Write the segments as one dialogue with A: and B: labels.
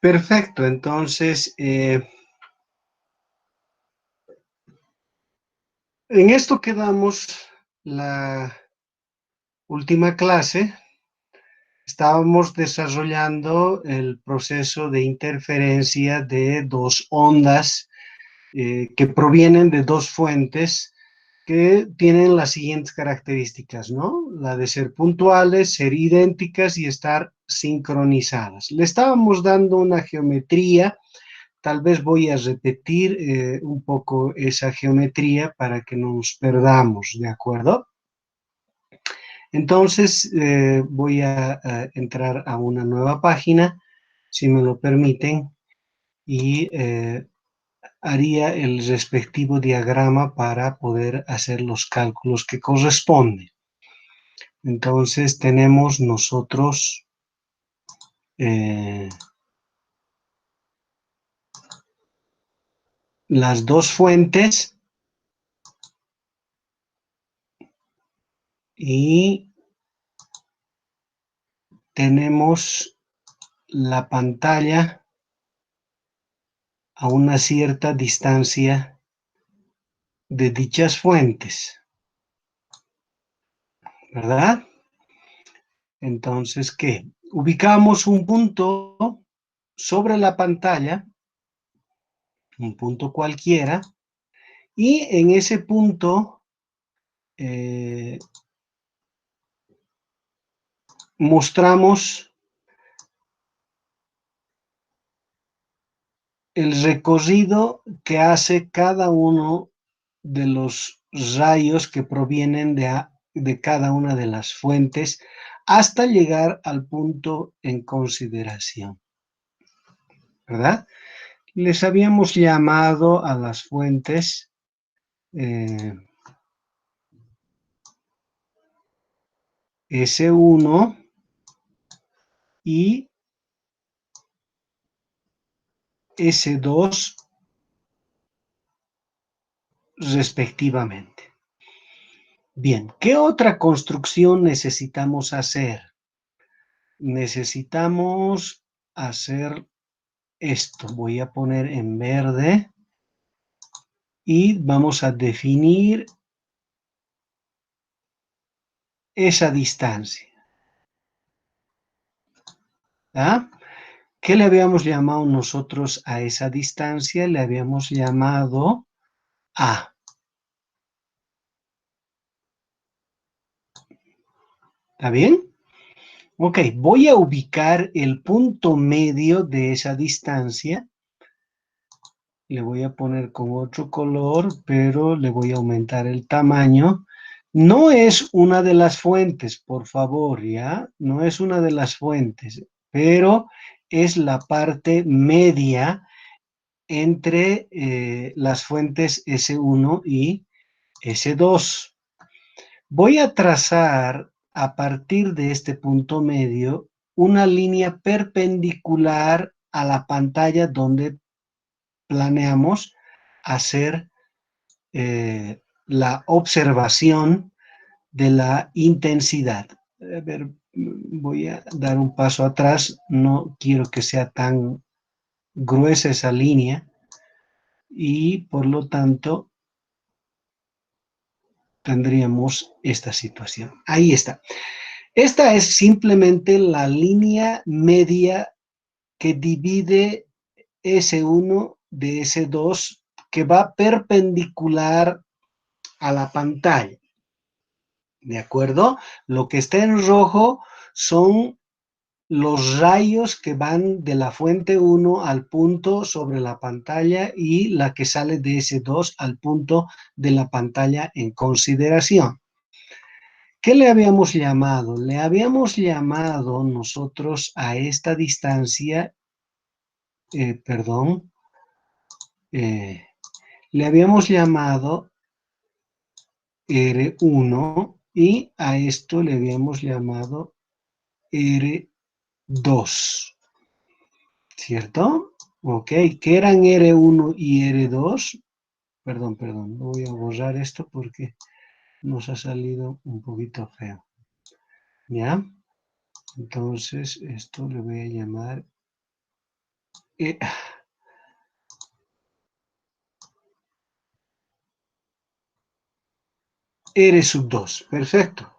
A: Perfecto, entonces, en esto quedamos la última clase. Estábamos desarrollando el proceso de interferencia de dos ondas que provienen de dos fuentes que tienen las siguientes características, ¿no? La de ser puntuales, ser idénticas y estar sincronizadas. Le estábamos dando una geometría. Tal vez voy a repetir un poco esa geometría para que no nos perdamos, ¿de acuerdo? Entonces voy a entrar a una nueva página, si me lo permiten, y haría el respectivo diagrama para poder hacer los cálculos que corresponden. Entonces tenemos nosotros las dos fuentes y tenemos la pantalla a una cierta distancia de dichas fuentes, ¿verdad? Entonces, ¿qué? Ubicamos un punto sobre la pantalla, un punto cualquiera, y en ese punto mostramos el recorrido que hace cada uno de los rayos que provienen de cada una de las fuentes hasta llegar al punto en consideración, ¿verdad? Les habíamos llamado a las fuentes S1 y S2 respectivamente. Bien, ¿qué otra construcción necesitamos hacer? Necesitamos hacer esto. Voy a poner en verde y vamos a definir esa distancia. ¿Ah? ¿Qué le habíamos llamado nosotros a esa distancia? Le habíamos llamado A. ¿Está bien? Ok, voy a ubicar el punto medio de esa distancia. Le voy a poner con otro color, pero le voy a aumentar el tamaño. No es una de las fuentes, por favor, ¿ya? No es una de las fuentes, pero es la parte media entre las fuentes S1 y S2. Voy a trazar a partir de este punto medio una línea perpendicular a la pantalla donde planeamos hacer la observación de la intensidad. A ver, voy a dar un paso atrás, no quiero que sea tan gruesa esa línea y por lo tanto tendríamos esta situación. Ahí está. Esta es simplemente la línea media que divide S1 de S2 que va perpendicular a la pantalla. ¿De acuerdo? Lo que está en rojo son los rayos que van de la fuente 1 al punto sobre la pantalla y la que sale de S2 al punto de la pantalla en consideración. ¿Qué le habíamos llamado? Le habíamos llamado nosotros a esta distancia, perdón, le habíamos llamado R1 y a esto le habíamos llamado R2, ¿cierto? Ok, ¿qué eran R1 y R2? Perdón, voy a borrar esto porque nos ha salido un poquito feo. ¿Ya? Entonces, esto le voy a llamar eh, R sub 2, perfecto.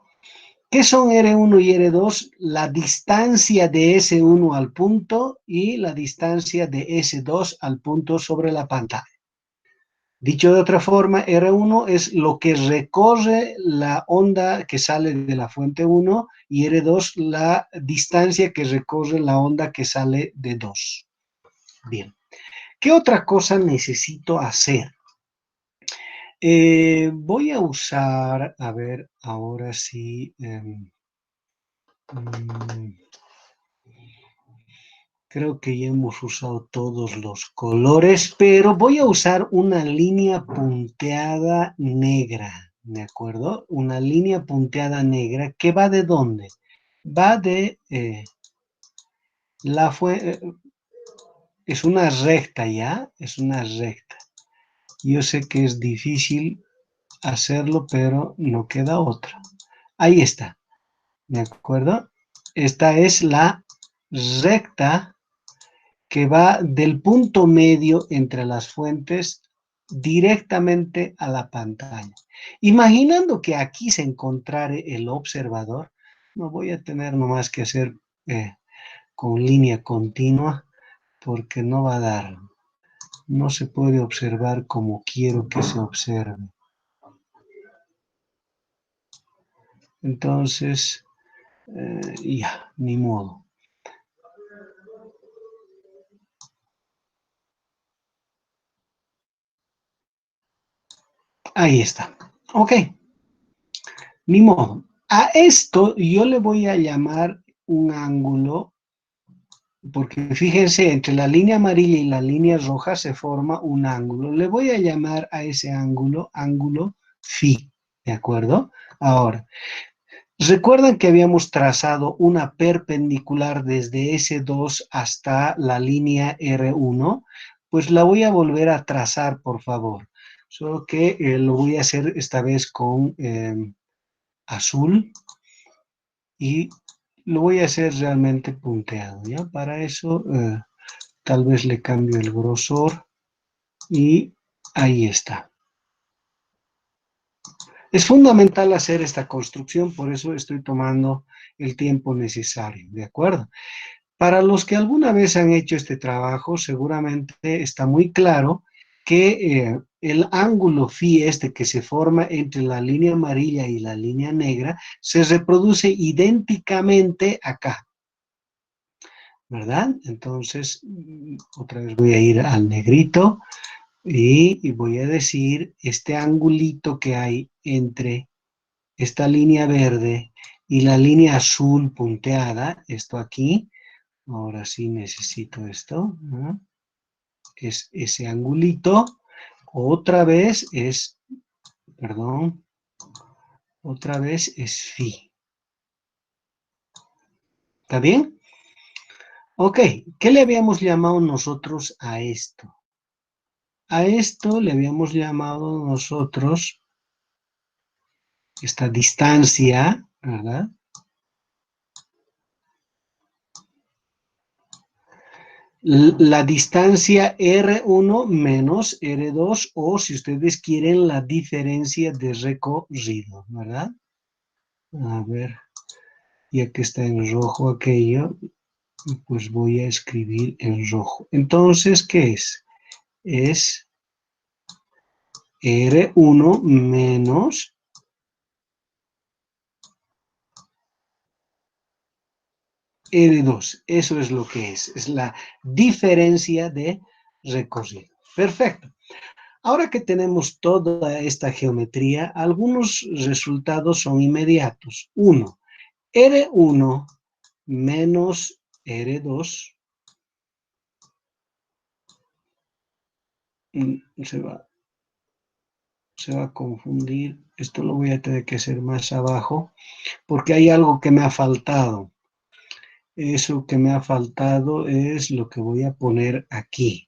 A: ¿Qué son R1 y R2? La distancia de S1 al punto y la distancia de S2 al punto sobre la pantalla. Dicho de otra forma, R1 es lo que recorre la onda que sale de la fuente 1 y R2 la distancia que recorre la onda que sale de 2. Bien. ¿Qué otra cosa necesito hacer? Voy a usar, a ver, ahora sí. Creo que ya hemos usado todos los colores, pero voy a usar una línea punteada negra, ¿de acuerdo? Una línea punteada negra que va ¿de dónde? Va de la fuente, es una recta ya, es una recta. Yo sé que es difícil hacerlo, pero no queda otra. Ahí está, ¿de acuerdo? Esta es la recta que va del punto medio entre las fuentes directamente a la pantalla. Imaginando que aquí se encontrare el observador, no voy a tener nomás que hacer con línea continua porque no va a dar. No se puede observar como quiero que se observe. Entonces, ya, ni modo. Ahí está. Ok, ni modo. A esto yo le voy a llamar un ángulo, porque fíjense, entre la línea amarilla y la línea roja se forma un ángulo. Le voy a llamar a ese ángulo, ángulo phi, ¿de acuerdo? Ahora, ¿recuerdan que habíamos trazado una perpendicular desde S2 hasta la línea R1? Pues la voy a volver a trazar, por favor. Solo que lo voy a hacer esta vez con azul y lo voy a hacer realmente punteado, ¿ya? Para eso tal vez le cambio el grosor y ahí está. Es fundamental hacer esta construcción, por eso estoy tomando el tiempo necesario, ¿de acuerdo? Para los que alguna vez han hecho este trabajo, seguramente está muy claro que el ángulo phi este que se forma entre la línea amarilla y la línea negra se reproduce idénticamente acá, ¿verdad? Entonces, otra vez voy a ir al negrito y voy a decir este angulito que hay entre esta línea verde y la línea azul punteada, esto aquí. Ahora sí necesito esto, ¿no? Es ese angulito. Otra vez es, perdón, otra vez es phi. ¿Está bien? Ok, ¿qué le habíamos llamado nosotros a esto? A esto le habíamos llamado nosotros esta distancia, ¿verdad? La distancia R1 menos R2 o si ustedes quieren la diferencia de recorrido, ¿verdad? A ver, ya que está en rojo aquello, pues voy a escribir en rojo. Entonces, ¿qué es? Es R1 menos R2. Eso es lo que es la diferencia de recorrido. Perfecto. Ahora que tenemos toda esta geometría, algunos resultados son inmediatos. Uno, R1 menos R2 se va a confundir. Esto lo voy a tener que hacer más abajo porque hay algo que me ha faltado. Eso que me ha faltado es lo que voy a poner aquí.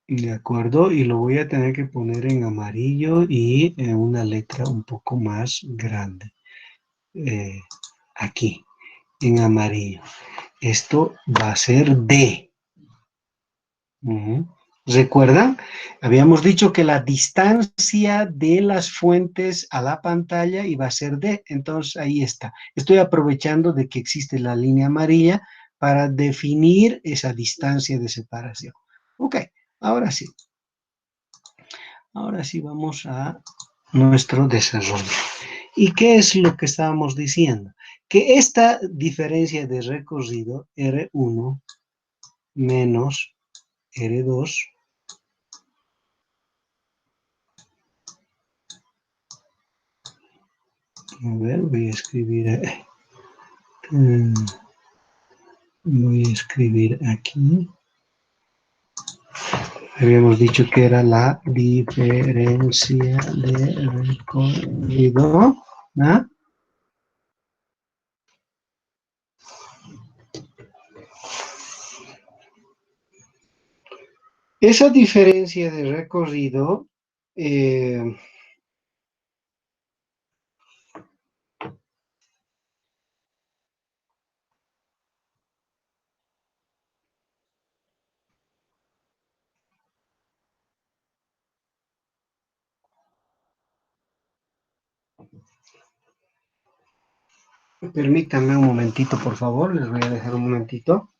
A: ¿De acuerdo? Y lo voy a tener que poner en amarillo y en una letra un poco más grande. Aquí, en amarillo. Esto va a ser D. Ujú. ¿Recuerdan? Habíamos dicho que la distancia de las fuentes a la pantalla iba a ser D, entonces ahí está. Estoy aprovechando de que existe la línea amarilla para definir esa distancia de separación. Ok, ahora sí. Ahora sí vamos a nuestro desarrollo. ¿Y qué es lo que estábamos diciendo? Que esta diferencia de recorrido R1 menos R2, a ver, mm, voy a escribir aquí. Habíamos dicho que era la diferencia de recorrido, ¿ah? Esa diferencia de recorrido, permítanme un momentito, por favor, les voy a dejar un momentito.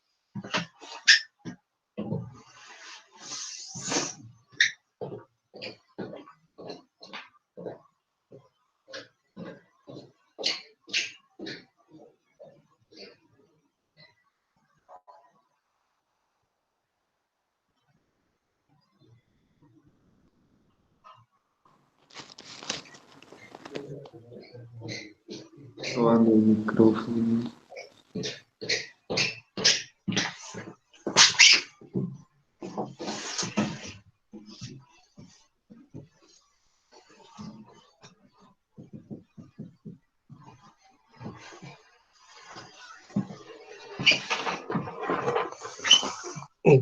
B: Probando el micrófono.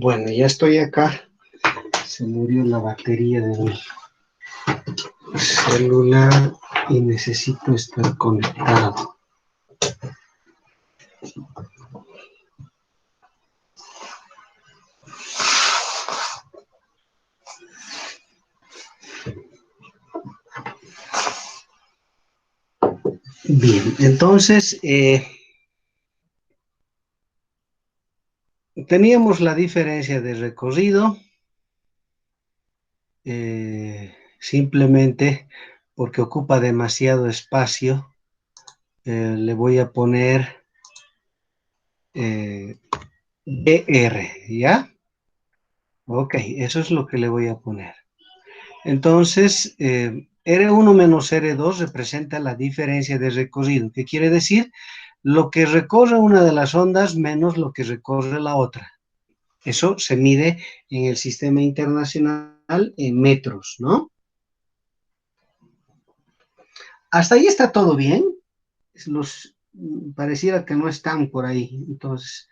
A: Bueno, ya estoy acá. Se murió la batería de mi celular y necesito estar conectado. Bien, entonces teníamos la diferencia de recorrido, simplemente porque ocupa demasiado espacio, le voy a poner DR, ¿ya? Ok, eso es lo que le voy a poner. Entonces, R1 menos R2 representa la diferencia de recorrido. ¿Qué quiere decir? Lo que recorre una de las ondas menos lo que recorre la otra. Eso se mide en el sistema internacional en metros, ¿no? Hasta ahí está todo bien. Pareciera que no están por ahí. Entonces,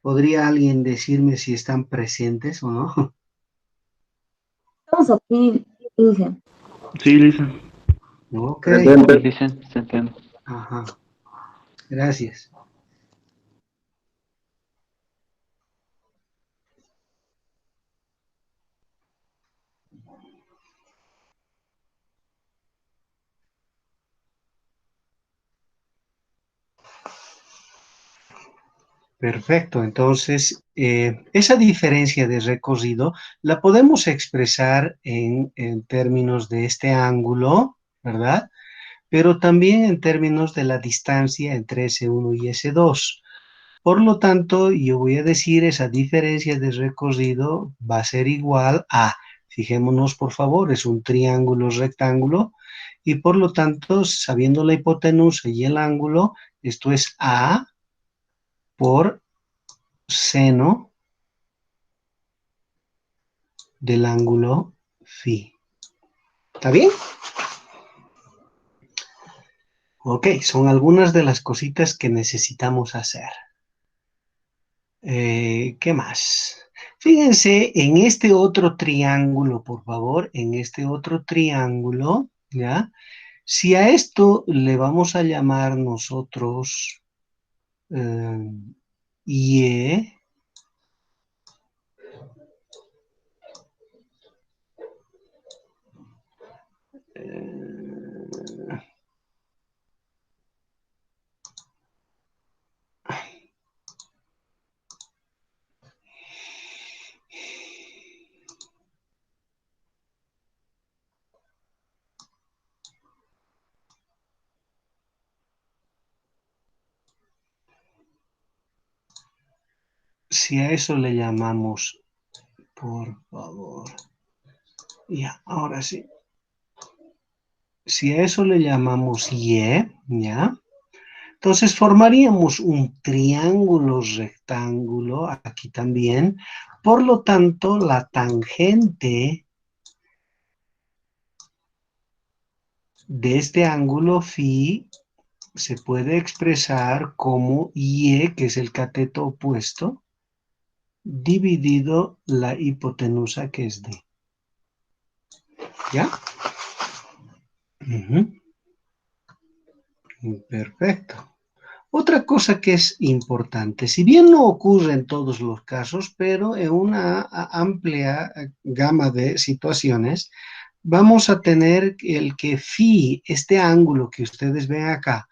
A: ¿podría alguien decirme si están presentes o no?
C: Estamos aquí, dije.
D: Sí, Lisa.
A: Ok.
D: Sí, sí, sí, se entiende.
A: Ajá. Gracias. Perfecto, entonces esa diferencia de recorrido la podemos expresar en términos de este ángulo, ¿verdad? Pero también en términos de la distancia entre S1 y S2. Por lo tanto, yo voy a decir esa diferencia de recorrido va a ser igual a, fijémonos por favor, es un triángulo rectángulo y por lo tanto, sabiendo la hipotenusa y el ángulo, esto es A por seno del ángulo phi. ¿Está bien? Ok, son algunas de las cositas que necesitamos hacer. ¿Qué más? Fíjense en este otro triángulo, por favor, en este otro triángulo, ¿ya? Si a esto le vamos a llamar nosotros Y, Si a eso le llamamos, por favor, ya, ahora sí. Si a eso le llamamos Y, ¿ya? Entonces formaríamos un triángulo rectángulo aquí también. Por lo tanto, la tangente de este ángulo phi se puede expresar como Y, que es el cateto opuesto, dividido la hipotenusa, que es D. ¿Ya? Perfecto. Otra cosa que es importante, si bien no ocurre en todos los casos, pero en una amplia gama de situaciones, vamos a tener el que phi, este ángulo que ustedes ven acá,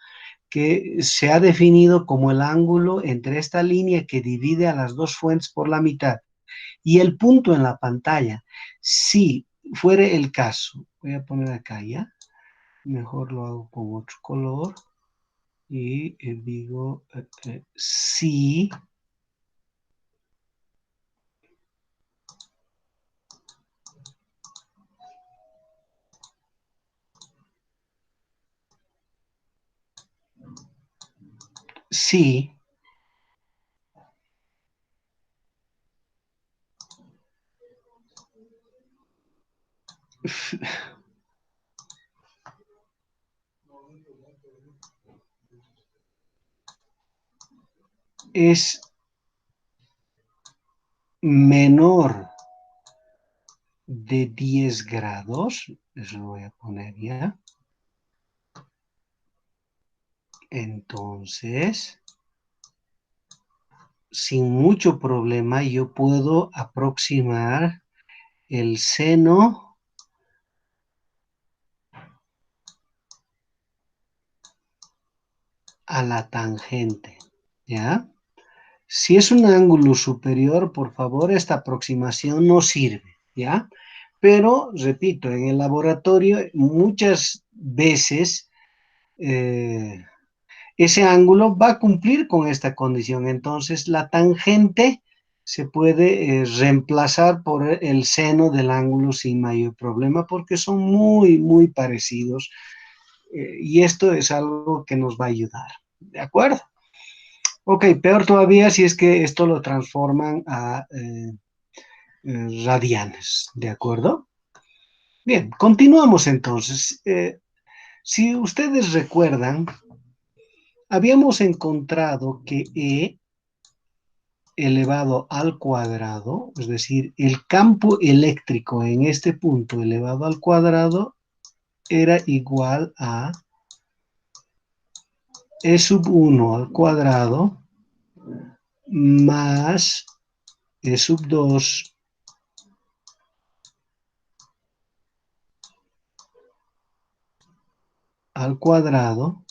A: que se ha definido como el ángulo entre esta línea que divide a las dos fuentes por la mitad y el punto en la pantalla, si fuere el caso, voy a poner acá ya, mejor lo hago con otro color, y digo si es menor de 10 grados, eso lo voy a poner ya, entonces, sin mucho problema, yo puedo aproximar el seno a la tangente, ¿ya? Si es un ángulo superior, por favor, esta aproximación no sirve, ¿ya? Pero, repito, en el laboratorio muchas veces ese ángulo va a cumplir con esta condición. Entonces, la tangente se puede reemplazar por el seno del ángulo sin mayor problema porque son muy, muy parecidos. Y esto es algo que nos va a ayudar. ¿De acuerdo? Ok, peor todavía si es que esto lo transforman a radianes. ¿De acuerdo? Bien, continuamos entonces. Si ustedes recuerdan, habíamos encontrado que E elevado al cuadrado, es decir, el campo eléctrico en este punto elevado al cuadrado era igual a E sub 1 al cuadrado más E sub 2 al cuadrado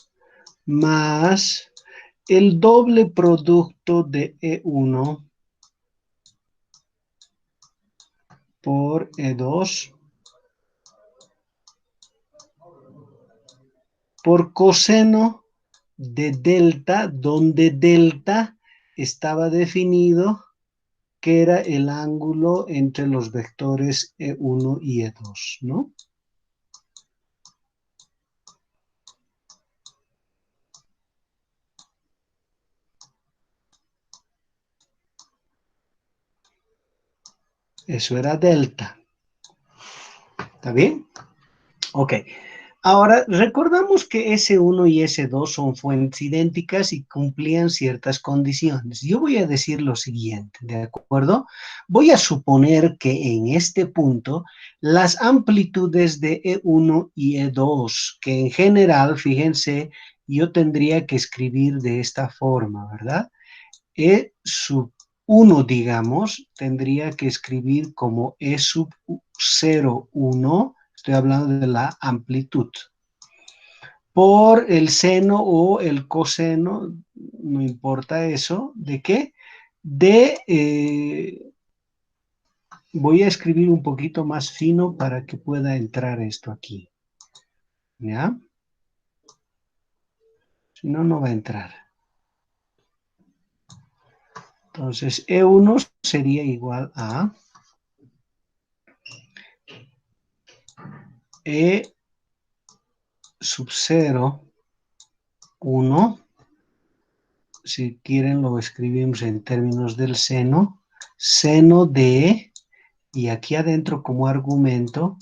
A: más el doble producto de E1 por E2 por coseno de delta, donde delta estaba definido que era el ángulo entre los vectores E1 y E2, ¿no? Eso era delta. ¿Está bien? Ok. Ahora, recordamos que S1 y S2 son fuentes idénticas y cumplían ciertas condiciones. Yo voy a decir lo siguiente, ¿de acuerdo? Voy a suponer que en este punto las amplitudes de E1 y E2, que en general, fíjense, yo tendría que escribir de esta forma, ¿verdad? E sub 1, digamos, tendría que escribir como E sub 0, 1, Estoy hablando de la amplitud. Por el seno o el coseno, no importa eso, ¿de qué? Voy a escribir un poquito más fino para que pueda entrar esto aquí. ¿Ya? Si no, no va a entrar. Entonces, E1 sería igual a E sub 0, 1. Si quieren, lo escribimos en términos del seno. Seno de, y aquí adentro como argumento,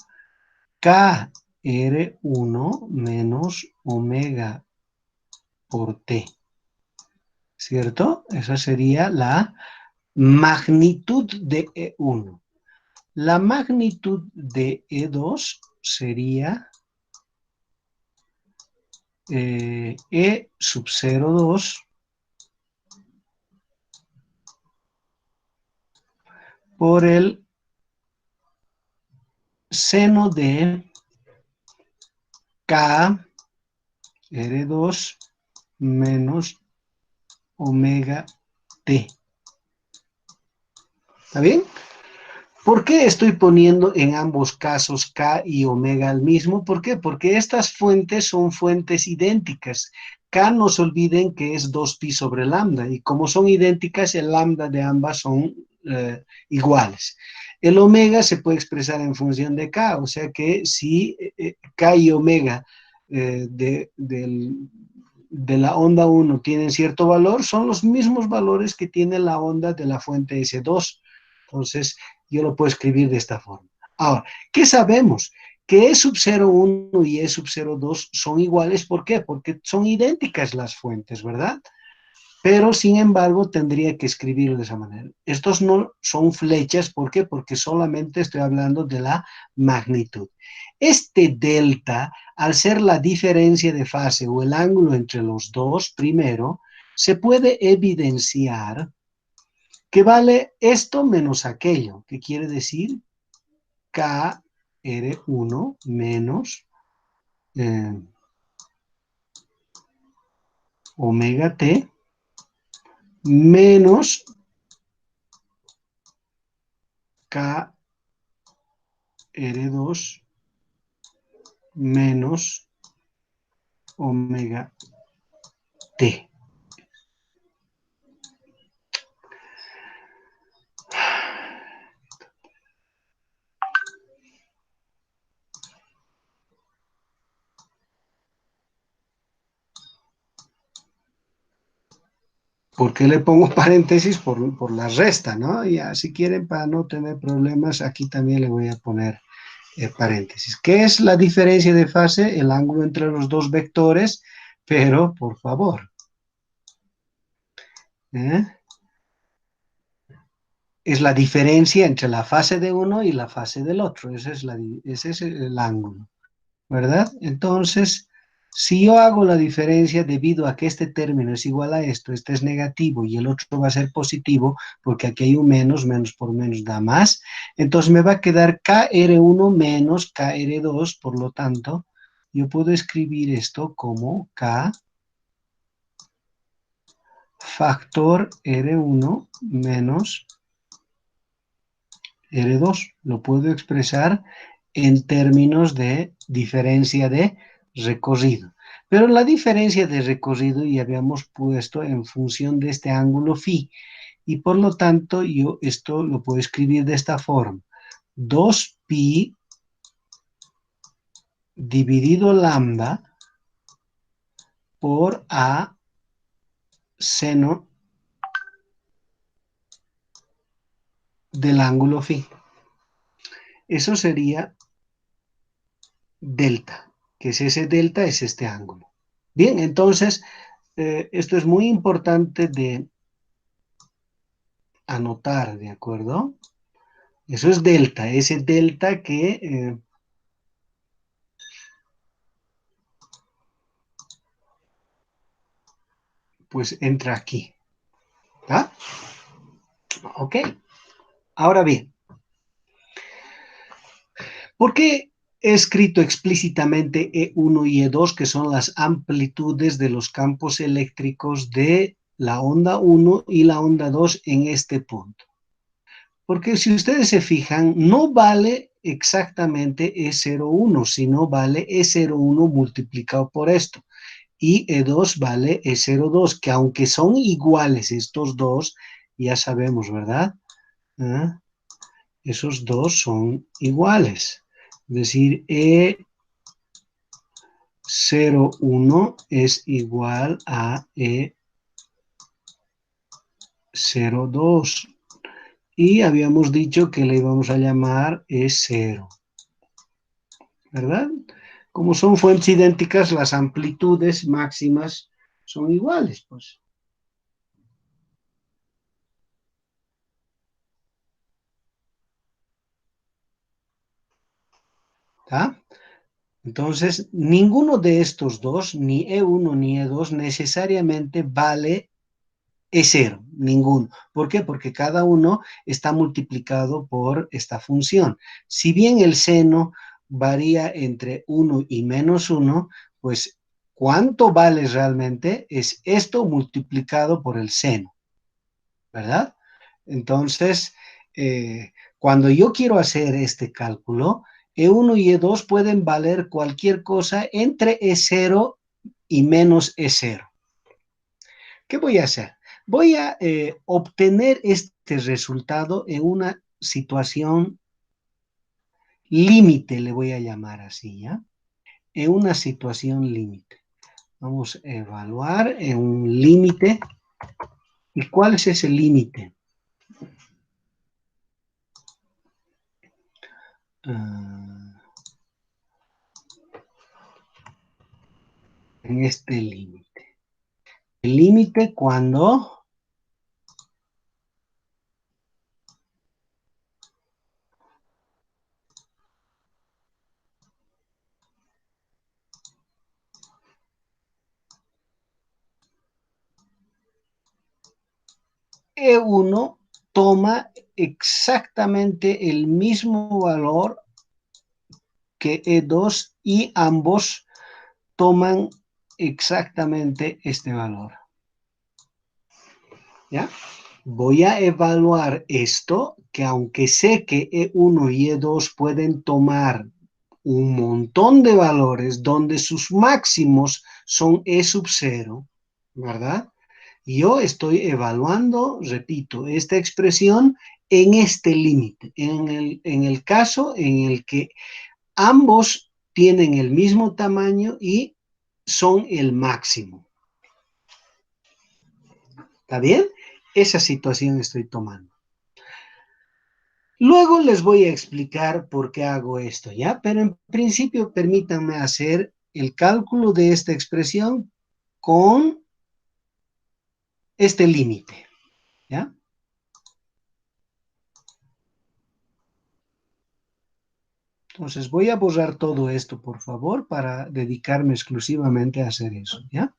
A: KR1 menos omega por T. ¿Cierto? Esa sería la magnitud de E1. La magnitud de E2 sería E sub 0,2 por el seno de K R2 menos omega T. ¿Está bien? ¿Por qué estoy poniendo en ambos casos K y omega al mismo? ¿Por qué? Porque estas fuentes son fuentes idénticas. K, no se olviden que es 2pi sobre lambda, y como son idénticas, el lambda de ambas son iguales. El omega se puede expresar en función de K, o sea que si K y omega de la onda 1 tienen cierto valor, son los mismos valores que tiene la onda de la fuente S2. Entonces, yo lo puedo escribir de esta forma. Ahora, ¿qué sabemos? Que E sub 0,1 y E sub 0,2 son iguales. ¿Por qué? Porque son idénticas las fuentes, ¿verdad? Pero, sin embargo, tendría que escribirlo de esa manera. Estos no son flechas. ¿Por qué? Porque solamente estoy hablando de la magnitud. Este delta, al ser la diferencia de fase o el ángulo entre los dos, primero, se puede evidenciar que vale esto menos aquello, que quiere decir KR1 menos omega T menos KR2 menos omega T. ¿Por qué le pongo paréntesis? Por la resta, ¿no? Ya, si quieren, para no tener problemas, aquí también le voy a poner paréntesis. ¿Qué es la diferencia de fase? El ángulo entre los dos vectores, pero, por favor, es la diferencia entre la fase de uno y la fase del otro. Ese es el ángulo, ¿verdad? Entonces, si yo hago la diferencia debido a que este término es igual a esto, este es negativo y el otro va a ser positivo, porque aquí hay un menos, menos por menos da más, entonces me va a quedar KR1 menos KR2, por lo tanto, yo puedo escribir esto como K factor R1 menos R2. Lo puedo expresar en términos de diferencia de recorrido. Pero la diferencia de recorrido ya habíamos puesto en función de este ángulo phi. Y por lo tanto, yo esto lo puedo escribir de esta forma. 2pi dividido lambda por A seno del ángulo phi. Eso sería delta, que es ese delta, es este ángulo. Bien, entonces, esto es muy importante de anotar, ¿de acuerdo? Eso es delta, ese delta que pues entra aquí. ¿Está? Ok. Ahora bien, ¿por qué he escrito explícitamente E1 y E2, que son las amplitudes de los campos eléctricos de la onda 1 y la onda 2 en este punto. Porque si ustedes se fijan, no vale exactamente E01, sino vale E01 multiplicado por esto. Y E2 vale E02, que aunque son iguales estos dos, ya sabemos, ¿verdad? ¿Ah? Esos dos son iguales. Es decir, E01 es igual a E02. Y habíamos dicho que le íbamos a llamar E0, ¿verdad? Como son fuentes idénticas, las amplitudes máximas son iguales, pues. ¿Está? Entonces, ninguno de estos dos, ni E1 ni E2, necesariamente vale E0, ninguno. ¿Por qué? Porque cada uno está multiplicado por esta función. Si bien el seno varía entre 1 y menos 1, pues ¿cuánto vale realmente? Es esto multiplicado por el seno, ¿verdad? Entonces, cuando yo quiero hacer este cálculo, E1 y E2 pueden valer cualquier cosa entre E0 y menos E0. ¿Qué voy a hacer? Voy a obtener este resultado en una situación límite, le voy a llamar así, ¿ya? En una situación límite. Vamos a evaluar en un límite. ¿Y cuál es ese límite? En este límite. El límite cuando E1 toma exactamente el mismo valor que E2 y ambos toman exactamente este valor. ¿Ya? Voy a evaluar esto, que aunque sé que E1 y E2 pueden tomar un montón de valores donde sus máximos son E sub 0, ¿verdad? Yo estoy evaluando, repito, esta expresión en este límite, en el caso en el que ambos tienen el mismo tamaño y son el máximo. ¿Está bien? Esa situación estoy tomando. Luego les voy a explicar por qué hago esto, ¿ya? Pero en principio permítanme hacer el cálculo de esta expresión con este límite, ¿ya? Entonces voy a borrar todo esto, por favor, para dedicarme exclusivamente a hacer eso, ¿ya?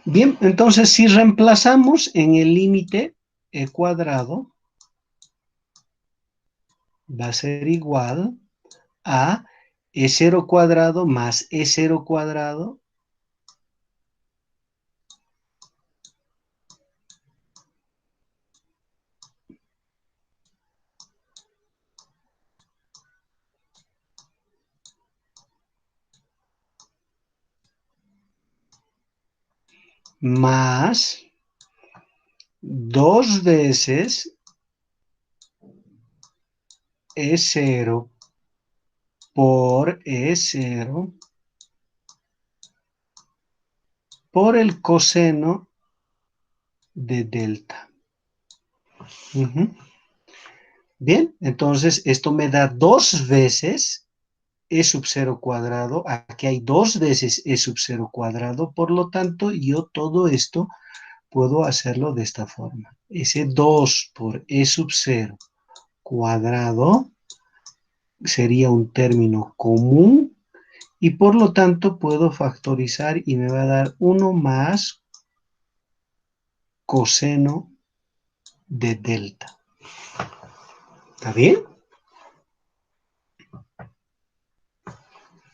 A: Bien, entonces si reemplazamos en el límite e cuadrado, va a ser igual a E0 cuadrado más E0 cuadrado más 2 veces E0 por E0 por el coseno de delta. Bien, entonces esto me da 2 veces E sub 0 cuadrado. Aquí hay 2 veces E sub 0 cuadrado, por lo tanto, yo todo esto puedo hacerlo de esta forma. Ese 2 por E sub 0 cuadrado sería un término común y por lo tanto puedo factorizar y me va a dar 1 más coseno de delta. ¿Está bien?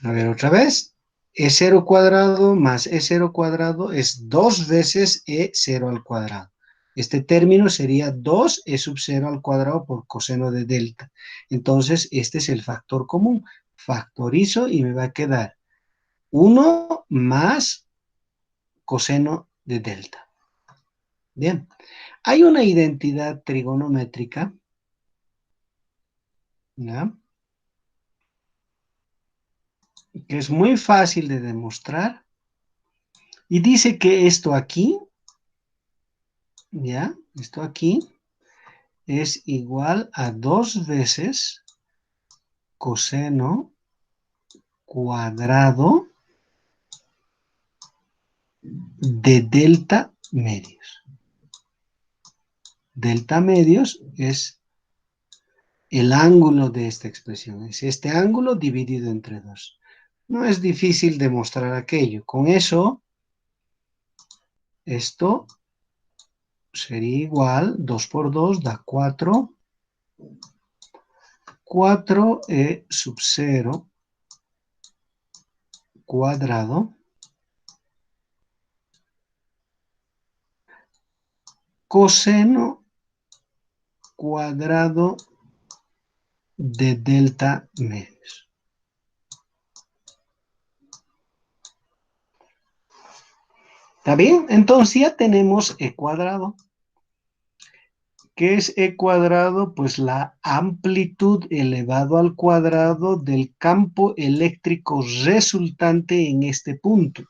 A: A ver otra vez. E0 cuadrado más E0 cuadrado es 2 veces E0 al cuadrado. Este término sería 2 E sub 0 al cuadrado por coseno de delta. Entonces, este es el factor común. Factorizo y me va a quedar 1 más coseno de delta. Bien. Hay una identidad trigonométrica, ¿ya?, que es muy fácil de demostrar. Y dice que esto aquí, ¿ya? Esto aquí es igual a 2 veces coseno cuadrado de delta medios. Delta medios es el ángulo de esta expresión. Es este ángulo dividido entre 2. No es difícil demostrar aquello. Con eso, esto sería igual, 2 por 2 da 4. 4e sub 0 cuadrado coseno cuadrado de delta medios. ¿Está bien? Entonces ya tenemos e cuadrado. ¿Qué es e cuadrado? Pues la amplitud elevado al cuadrado del campo eléctrico resultante en este punto.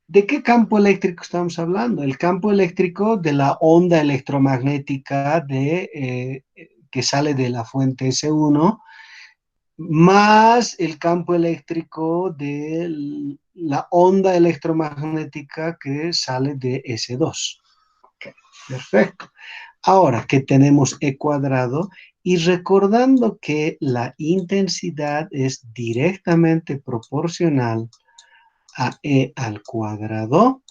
A: ¿De qué campo eléctrico estamos hablando? El campo eléctrico de la onda electromagnética que sale de la fuente S1, más el campo eléctrico de la onda electromagnética que sale de S2. Okay, perfecto. Ahora que tenemos E cuadrado y recordando que la intensidad es directamente proporcional a E al cuadrado,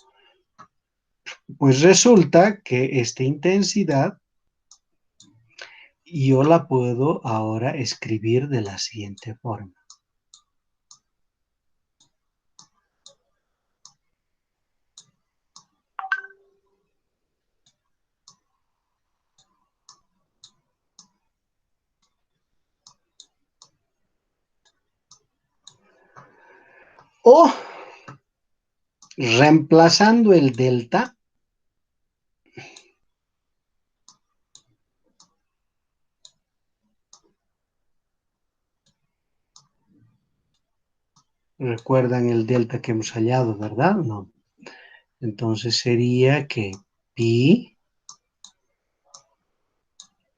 A: pues resulta que esta intensidad yo la puedo ahora escribir de la siguiente forma. O reemplazando el delta, recuerdan el delta que hemos hallado, ¿verdad? No. Entonces sería que pi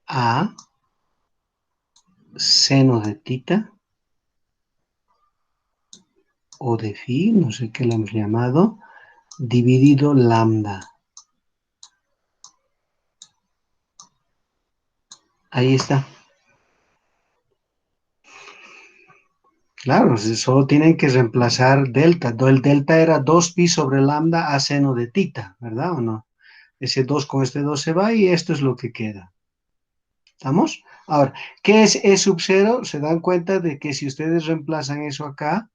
A: a seno de tita o de phi, no sé qué le hemos llamado, dividido lambda. Ahí está. Claro, solo tienen que reemplazar delta. El delta era 2 pi sobre lambda a seno de tita, ¿verdad o no? Ese 2 con este 2 se va y esto es lo que queda. ¿Estamos? Ahora, ¿qué es E sub 0? Se dan cuenta de que si ustedes reemplazan eso acá,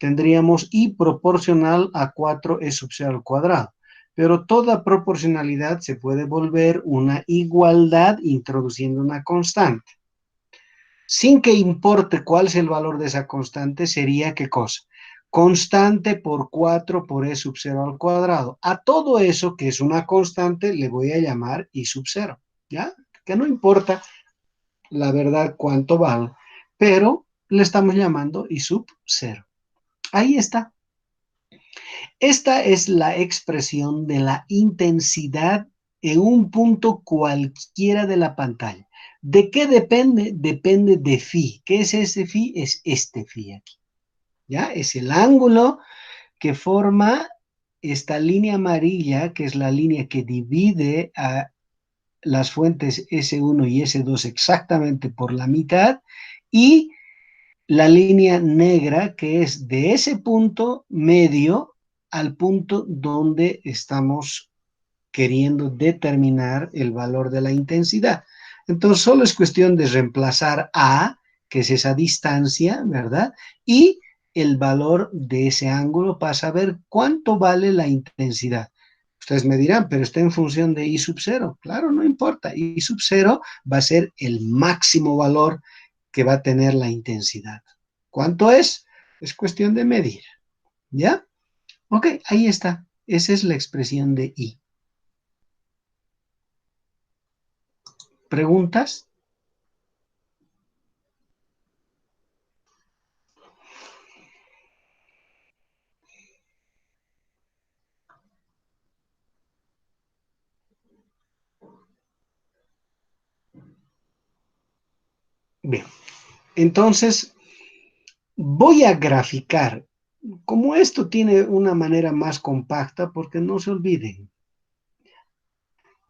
A: tendríamos I proporcional a 4E sub 0 al cuadrado. Pero toda proporcionalidad se puede volver una igualdad introduciendo una constante. Sin que importe cuál es el valor de esa constante, sería ¿qué cosa? Constante por 4 por E sub 0 al cuadrado. A todo eso que es una constante le voy a llamar I sub 0, ¿ya? Que no importa la verdad cuánto vale, pero le estamos llamando I sub 0. Ahí está. Esta es la expresión de la intensidad en un punto cualquiera de la pantalla. ¿De qué depende? Depende de phi. ¿Qué es ese phi? Es este phi aquí. ¿Ya? Es el ángulo que forma esta línea amarilla, que es la línea que divide a las fuentes S1 y S2 exactamente por la mitad, y la línea negra que es de ese punto medio al punto donde estamos queriendo determinar el valor de la intensidad. Entonces, solo es cuestión de reemplazar A, que es esa distancia, ¿verdad? Y el valor de ese ángulo para saber cuánto vale la intensidad. Ustedes me dirán, pero está en función de I sub 0. Claro, no importa. I sub 0 va a ser el máximo valor que va a tener la intensidad. ¿Cuánto es? Es cuestión de medir. ¿Ya? Ok, ahí está. Esa es la expresión de I. ¿Preguntas? Bien, entonces voy a graficar. Como esto tiene una manera más compacta, porque no se olviden.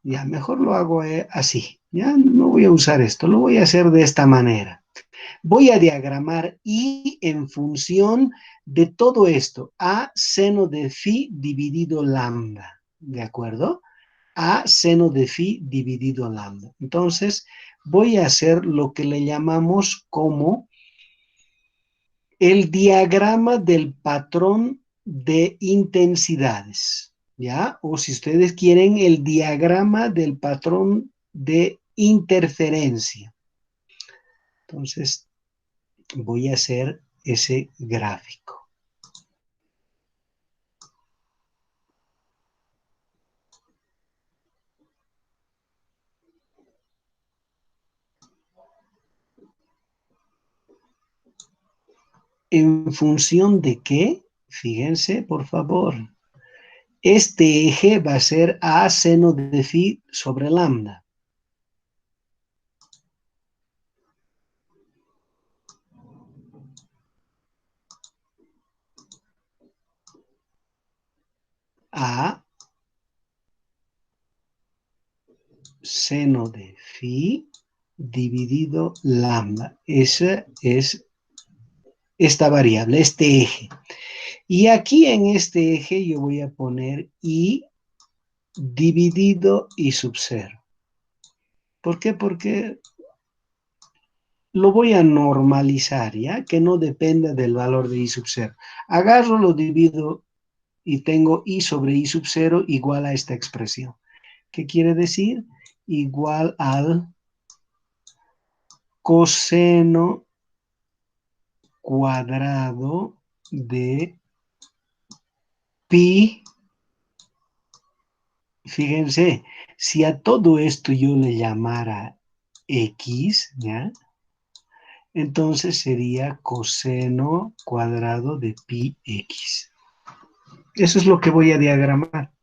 A: Ya, mejor lo hago así. Ya, no voy a usar esto, lo voy a hacer de esta manera. Voy a diagramar I en función de todo esto. A seno de phi dividido lambda. ¿De acuerdo? A seno de phi dividido lambda. Entonces, voy a hacer lo que le llamamos como el diagrama del patrón de intensidades, ¿ya? O si ustedes quieren, el diagrama del patrón de interferencia. Entonces, voy a hacer ese gráfico. ¿En función de qué? Fíjense, por favor. Este eje va a ser A seno de phi sobre lambda. A seno de phi dividido lambda. Esa es esta variable, este eje. Y aquí en este eje yo voy a poner I dividido I sub 0. ¿Por qué? Porque lo voy a normalizar, ¿ya? Que no dependa del valor de I sub 0. Agarro, lo divido y tengo I sobre I sub 0 igual a esta expresión. ¿Qué quiere decir? Igual al coseno cuadrado de pi. Fíjense, si a todo esto yo le llamara x, ¿ya? Entonces sería coseno cuadrado de pi x. Eso es lo que voy a diagramar.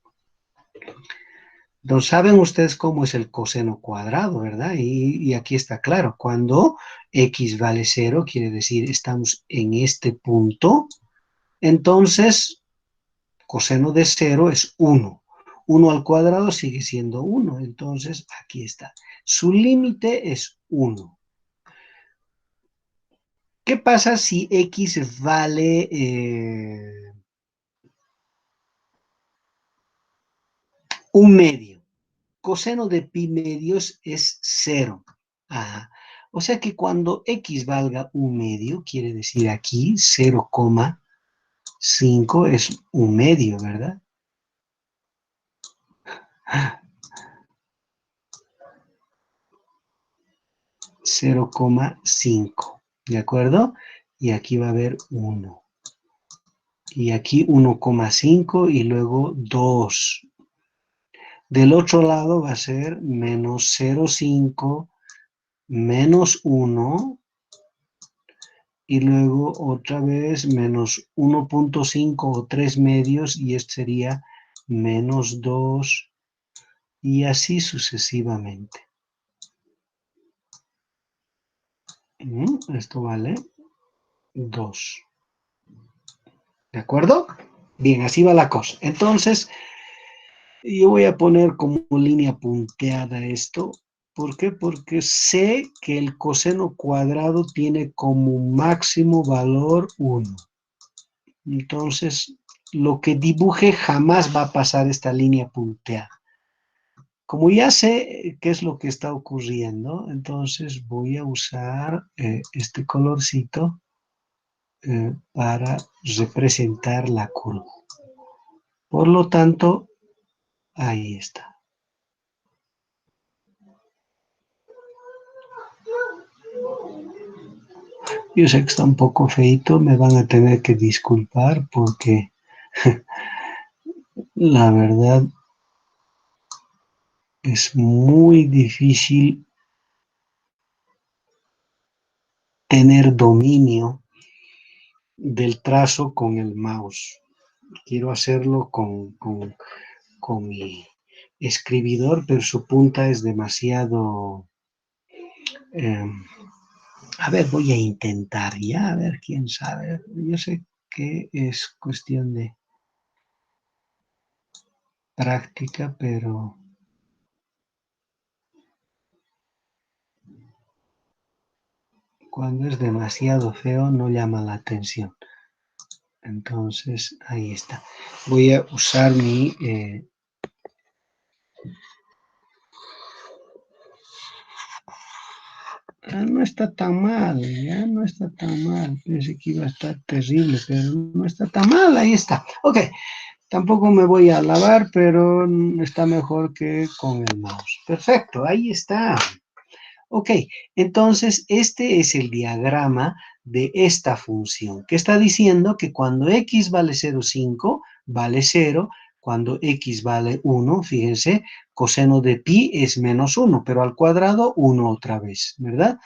A: Entonces, saben ustedes cómo es el coseno cuadrado, ¿verdad? Y aquí está claro, cuando x vale 0, quiere decir estamos en este punto, entonces coseno de 0 es 1. 1 al cuadrado sigue siendo 1, entonces aquí está. Su límite es 1. ¿Qué pasa si x vale 1/2? Coseno de pi medios es 0. Ajá. O sea que cuando x valga 1/2, quiere decir aquí 0,5 es 1/2, ¿verdad? 0,5, ¿de acuerdo? Y aquí va a haber 1. Y aquí 1,5 y luego 2. Del otro lado va a ser menos 0,5 menos 1 y luego otra vez menos 1,5 o 3 medios y esto sería menos 2 y así sucesivamente. Esto vale 2. ¿De acuerdo? Bien, así va la cosa. Entonces, Yo voy a poner como línea punteada esto. ¿Por qué? Porque sé que el coseno cuadrado tiene como máximo valor 1. Entonces, lo que dibuje jamás va a pasar esta línea punteada. Como ya sé qué es lo que está ocurriendo, entonces voy a usar este colorcito para representar la curva. Por lo tanto, ahí está. Yo sé que está un poco feito, me van a tener que disculpar porque la verdad es muy difícil tener dominio del trazo con el mouse. Quiero hacerlo con mi escribidor, pero su punta es demasiado... a ver, voy a intentar ya, a ver quién sabe. Yo sé que es cuestión de práctica, pero cuando es demasiado feo no llama la atención. Entonces, ahí está. Voy a usar mi... no está tan mal, ya no está tan mal. Pensé que iba a estar terrible, pero no está tan mal, ahí está. Ok, tampoco me voy a lavar, pero está mejor que con el mouse. Perfecto, ahí está. Ok, entonces este es el diagrama de esta función, que está diciendo que cuando x vale 0,5, vale 0, cuando x vale 1, fíjense, coseno de pi es menos 1, pero al cuadrado 1 otra vez, ¿verdad?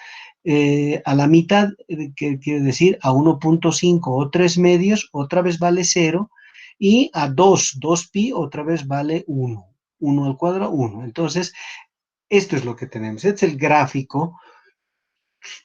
A: A la mitad, que quiere decir a 1.5 o 3 medios, otra vez vale 0, y a 2 pi otra vez vale 1. 1 al cuadrado, 1. Entonces, esto es lo que tenemos. Este es el gráfico.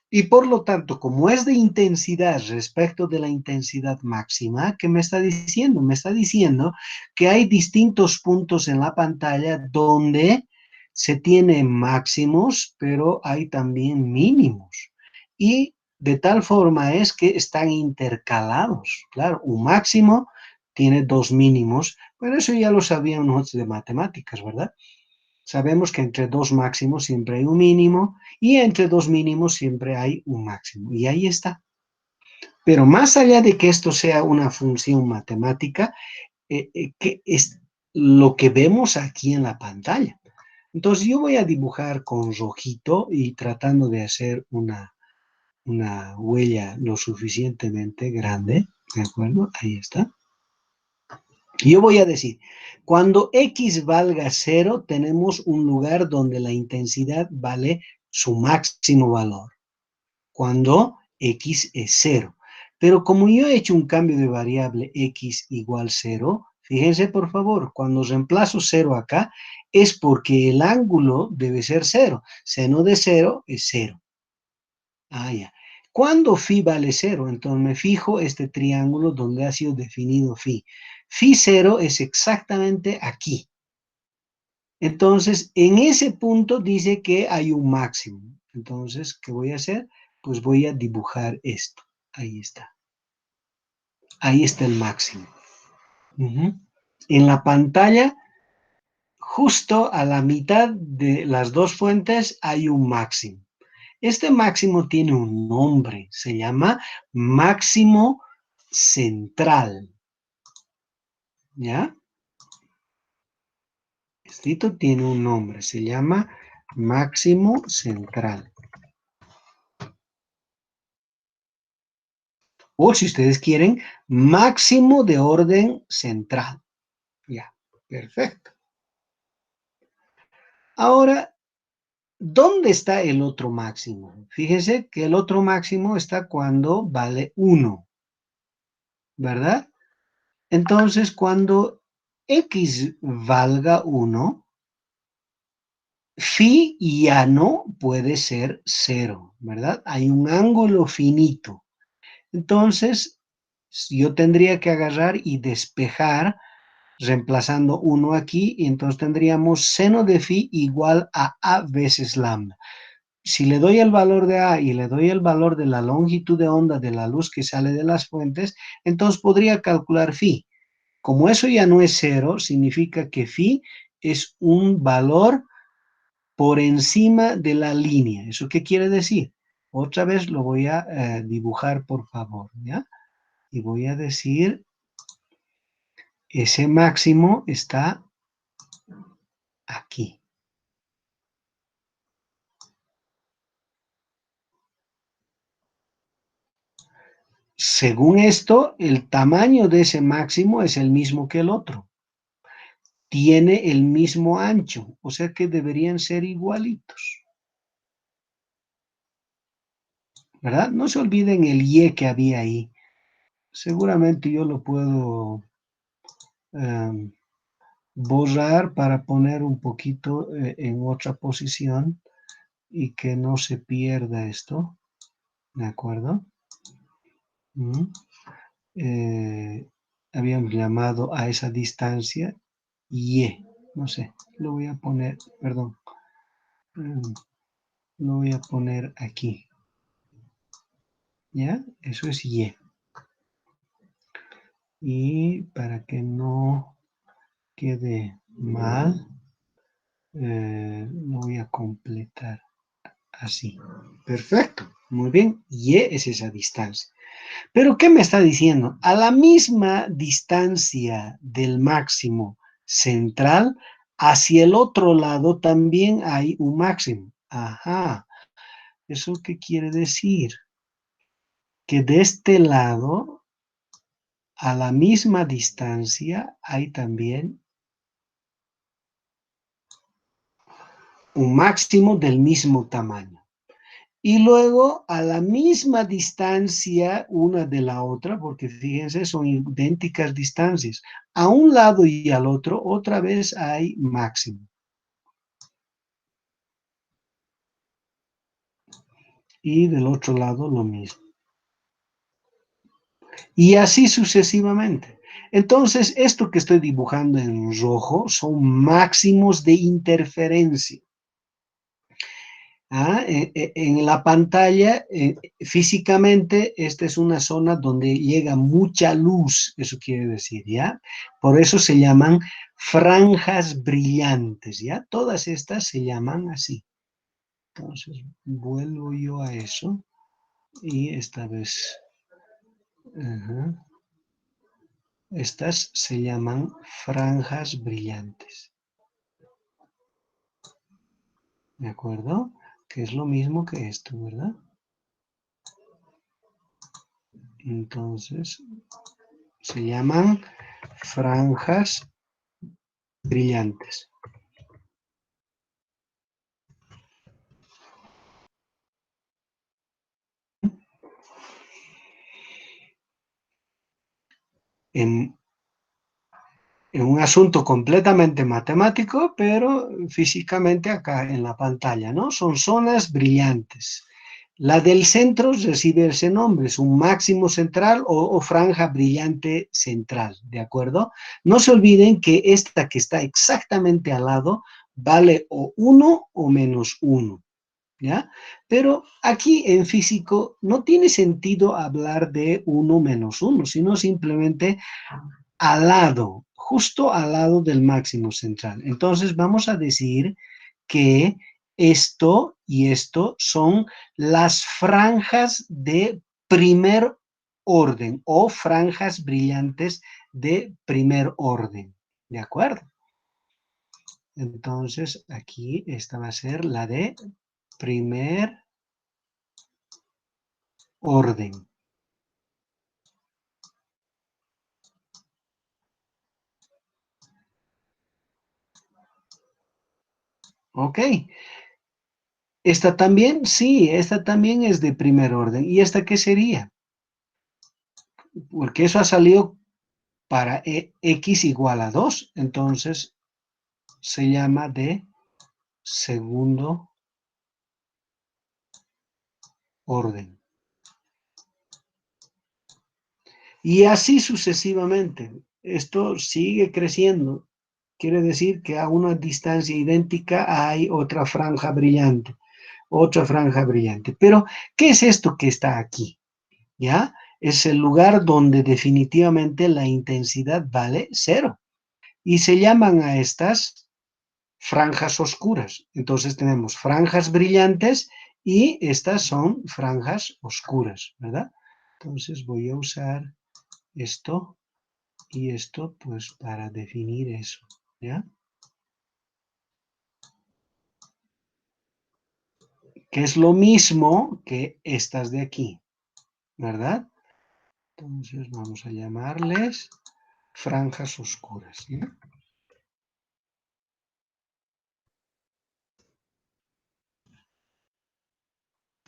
A: Y por lo tanto, como es de intensidad respecto de la intensidad máxima, ¿qué me está diciendo? Me está diciendo que hay distintos puntos en la pantalla donde se tienen máximos, pero hay también mínimos. Y de tal forma es que están intercalados. Claro, un máximo tiene dos mínimos, pero eso ya lo sabíamos nosotros de matemáticas, ¿verdad? Sabemos que entre dos máximos siempre hay un mínimo y entre dos mínimos siempre hay un máximo. Y ahí está. Pero más allá de que esto sea una función matemática, que es lo que vemos aquí en la pantalla. Entonces yo voy a dibujar con rojito y tratando de hacer una huella lo suficientemente grande. ¿De acuerdo? Ahí está. Yo voy a decir, cuando x valga 0, tenemos un lugar donde la intensidad vale su máximo valor. Cuando x es 0. Pero como yo he hecho un cambio de variable x igual 0, fíjense por favor, cuando reemplazo 0 acá, es porque el ángulo debe ser 0. Seno de 0 es 0. Ah, ya. Cuando phi vale 0, entonces me fijo este triángulo donde ha sido definido phi. Phi 0 es exactamente aquí. Entonces, en ese punto dice que hay un máximo. Entonces, ¿qué voy a hacer? Pues voy a dibujar esto. Ahí está. Ahí está el máximo. En la pantalla, justo a la mitad de las dos fuentes, hay un máximo. Este máximo tiene un nombre, se llama máximo central. ¿Ya? Esto tiene un nombre, se llama máximo central. O si ustedes quieren, máximo de orden central. Ya, perfecto. Ahora, ¿dónde está el otro máximo? Fíjense que el otro máximo está cuando vale 1, ¿verdad? Entonces, cuando x valga 1, phi ya no puede ser 0, ¿verdad? Hay un ángulo finito. Entonces, yo tendría que agarrar y despejar reemplazando 1 aquí, y entonces tendríamos seno de phi igual a veces lambda. Si le doy el valor de A y le doy el valor de la longitud de onda de la luz que sale de las fuentes, entonces podría calcular phi. Como eso ya no es 0, significa que phi es un valor por encima de la línea. ¿Eso qué quiere decir? Otra vez lo voy a dibujar, por favor, ¿ya? Y voy a decir, ese máximo está aquí. Según esto, el tamaño de ese máximo es el mismo que el otro. Tiene el mismo ancho, o sea que deberían ser igualitos. ¿Verdad? No se olviden el y que había ahí. Seguramente yo lo puedo borrar para poner un poquito en otra posición y que no se pierda esto. ¿De acuerdo? Habíamos llamado a esa distancia y, no sé, lo voy a poner, perdón, lo voy a poner aquí. ¿Ya? Eso es y. Y para que no quede mal, lo voy a completar así. Perfecto, muy bien. Y es esa distancia. Pero ¿qué me está diciendo? A la misma distancia del máximo central, hacia el otro lado también hay un máximo. Ajá. ¿Eso qué quiere decir? Que de este lado, a la misma distancia, hay también un máximo del mismo tamaño. Y luego a la misma distancia una de la otra, porque fíjense, son idénticas distancias. A un lado y al otro, otra vez hay máximo. Y del otro lado lo mismo. Y así sucesivamente. Entonces, esto que estoy dibujando en rojo son máximos de interferencia. En la pantalla, físicamente, esta es una zona donde llega mucha luz, eso quiere decir, ¿ya? Por eso se llaman franjas brillantes, ¿ya? Todas estas se llaman así. Entonces, vuelvo yo a eso y esta vez, estas se llaman franjas brillantes, ¿de acuerdo? Que es lo mismo que esto, ¿verdad? Entonces, se llaman franjas brillantes. En un asunto completamente matemático, pero físicamente acá en la pantalla, ¿no? Son zonas brillantes. La del centro recibe ese nombre, es un máximo central o franja brillante central, ¿de acuerdo? No se olviden que esta que está exactamente al lado vale o 1 o menos 1, ¿ya? Pero aquí en físico no tiene sentido hablar de 1 menos 1, sino simplemente al lado, justo al lado del máximo central. Entonces vamos a decir que esto y esto son las franjas de primer orden o franjas brillantes de primer orden. ¿De acuerdo? Entonces aquí esta va a ser la de primer orden. ¿Ok? ¿Esta también? Sí, esta también es de primer orden. ¿Y esta qué sería? Porque eso ha salido para x igual a 2, entonces se llama de segundo orden. Y así sucesivamente. esto sigue creciendo. Quiere decir que a una distancia idéntica hay otra franja brillante. Otra franja brillante. Pero, ¿qué es esto que está aquí? ¿Ya? Es el lugar donde definitivamente la intensidad vale 0. Y se llaman a estas franjas oscuras. Entonces tenemos franjas brillantes y estas son franjas oscuras, ¿verdad? Entonces voy a usar esto y esto pues para definir eso, ¿ya? Que es lo mismo que estas de aquí, ¿verdad? Entonces vamos a llamarles franjas oscuras, ¿sí?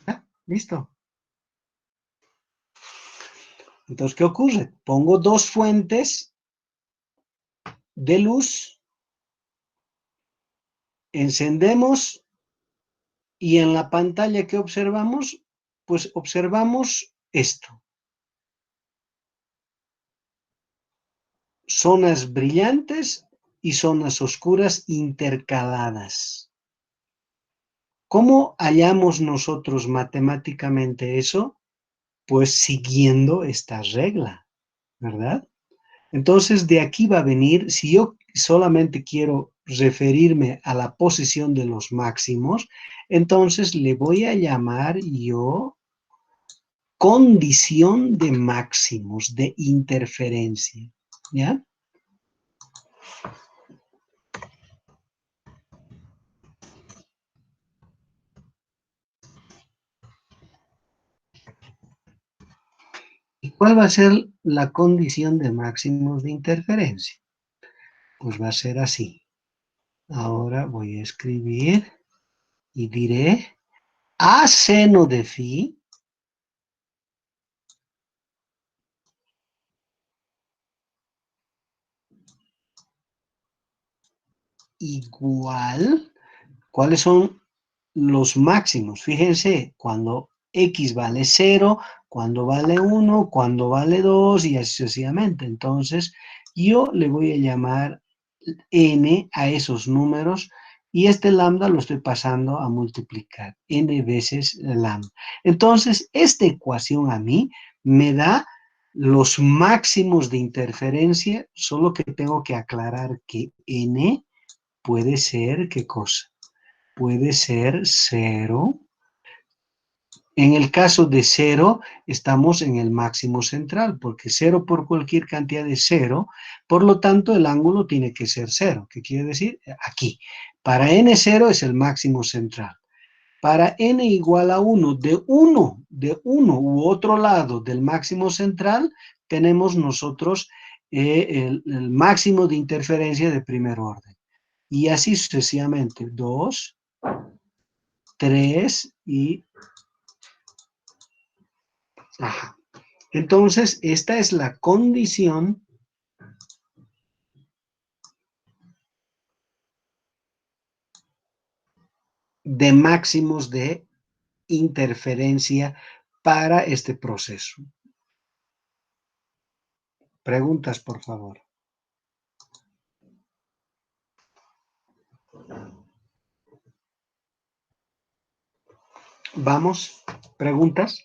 A: ¿Ya? ¿Listo? Entonces, ¿qué ocurre? Pongo dos fuentes de luz, encendemos y en la pantalla que observamos, pues observamos esto. Zonas brillantes y zonas oscuras intercaladas. ¿Cómo hallamos nosotros matemáticamente eso? Pues siguiendo esta regla, ¿verdad? Entonces, de aquí va a venir, si yo solamente quiero referirme a la posición de los máximos, entonces le voy a llamar yo condición de máximos, de interferencia, ¿ya? ¿Y cuál va a ser la condición de máximos de interferencia? Pues va a ser así. Ahora voy a escribir y diré a seno de phi igual, ¿cuáles son los máximos? Fíjense, cuando x vale 0, cuando vale 1, cuando vale 2 y así sucesivamente. Entonces, yo le voy a llamar n a esos números y este lambda lo estoy pasando a multiplicar, n veces lambda. Entonces, esta ecuación a mí me da los máximos de interferencia, solo que tengo que aclarar que n puede ser, ¿qué cosa? Puede ser 0. En el caso de 0, estamos en el máximo central, porque 0 por cualquier cantidad de 0, por lo tanto el ángulo tiene que ser 0. ¿Qué quiere decir? Aquí. Para n0 es el máximo central. Para n igual a 1, de uno u otro lado del máximo central, tenemos nosotros el máximo de interferencia de primer orden. Y así sucesivamente, 2, 3 y... Ajá. Entonces, esta es la condición de máximos de interferencia para este proceso. Preguntas, por favor. Vamos, preguntas.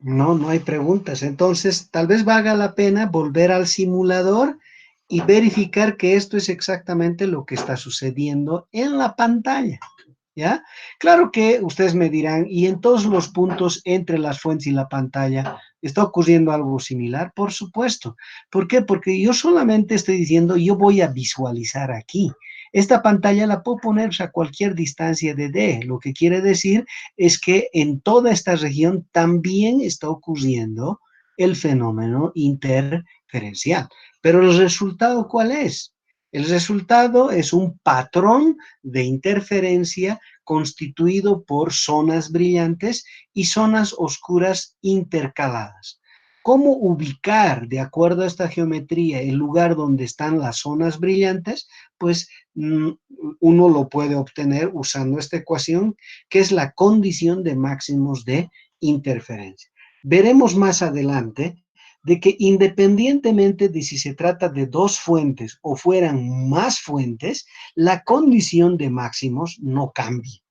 A: No, no hay preguntas. Entonces, tal vez valga la pena volver al simulador y verificar que esto es exactamente lo que está sucediendo en la pantalla, ¿ya? Claro que ustedes me dirán, ¿y en todos los puntos entre las fuentes y la pantalla está ocurriendo algo similar? Por supuesto. ¿Por qué? Porque yo solamente estoy diciendo, yo voy a visualizar aquí. Esta pantalla la puedo poner a cualquier distancia de D. Lo que quiere decir es que en toda esta región también está ocurriendo el fenómeno interferencial. Pero el resultado, ¿cuál es? El resultado es un patrón de interferencia constituido por zonas brillantes y zonas oscuras intercaladas. cómo ubicar, de acuerdo a esta geometría, el lugar donde están las zonas brillantes, pues uno lo puede obtener usando esta ecuación, que es la condición de máximos de interferencia. Veremos más adelante de que independientemente de si se trata de dos fuentes o fueran más fuentes, la condición de máximos no cambia.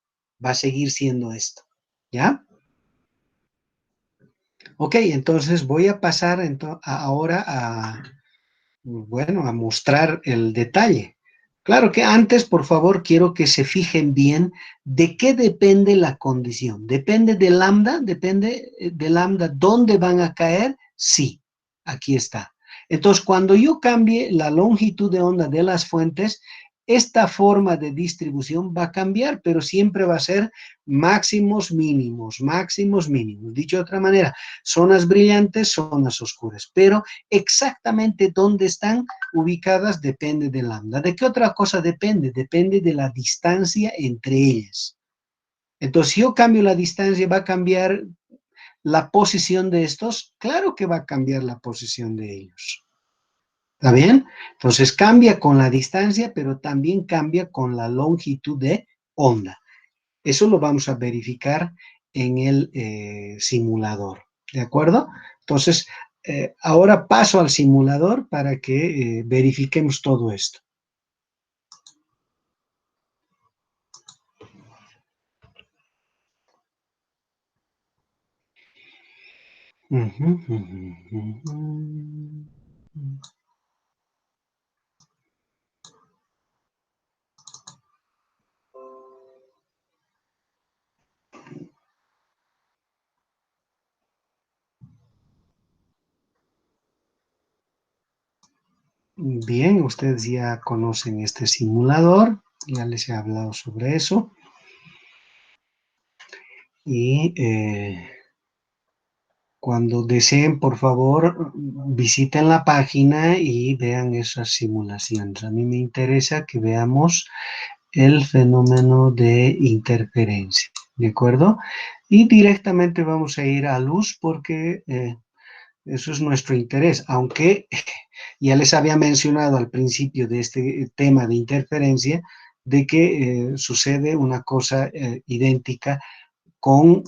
A: Va a seguir siendo esto, ¿ya? Ok, entonces voy a pasar ahora bueno, a mostrar el detalle. Claro que antes, por favor, quiero que se fijen bien de qué depende la condición. ¿Depende de lambda? ¿Depende de lambda dónde van a caer? Sí, aquí está. Entonces, cuando yo cambie la longitud de onda de las fuentes, esta forma de distribución va a cambiar, pero siempre va a ser máximos, mínimos, máximos, mínimos. Dicho de otra manera, zonas brillantes, zonas oscuras, pero exactamente dónde están ubicadas depende de lambda. ¿De qué otra cosa depende? Depende de la distancia entre ellas. Entonces, si yo cambio la distancia, ¿va a cambiar la posición de estos? Claro que va a cambiar la posición de ellos. ¿Está bien? Entonces, cambia con la distancia, pero también cambia con la longitud de onda. Eso lo vamos a verificar en el simulador. ¿De acuerdo? Entonces, ahora paso al simulador para que verifiquemos todo esto. Bien, ustedes ya conocen este simulador, ya les he hablado sobre eso. Y cuando deseen, por favor, visiten la página y vean esas simulaciones. A mí me interesa que veamos el fenómeno de interferencia, ¿de acuerdo? Y directamente vamos a ir a luz porque eso es nuestro interés, aunque ya les había mencionado al principio de este tema de interferencia de que sucede una cosa idéntica con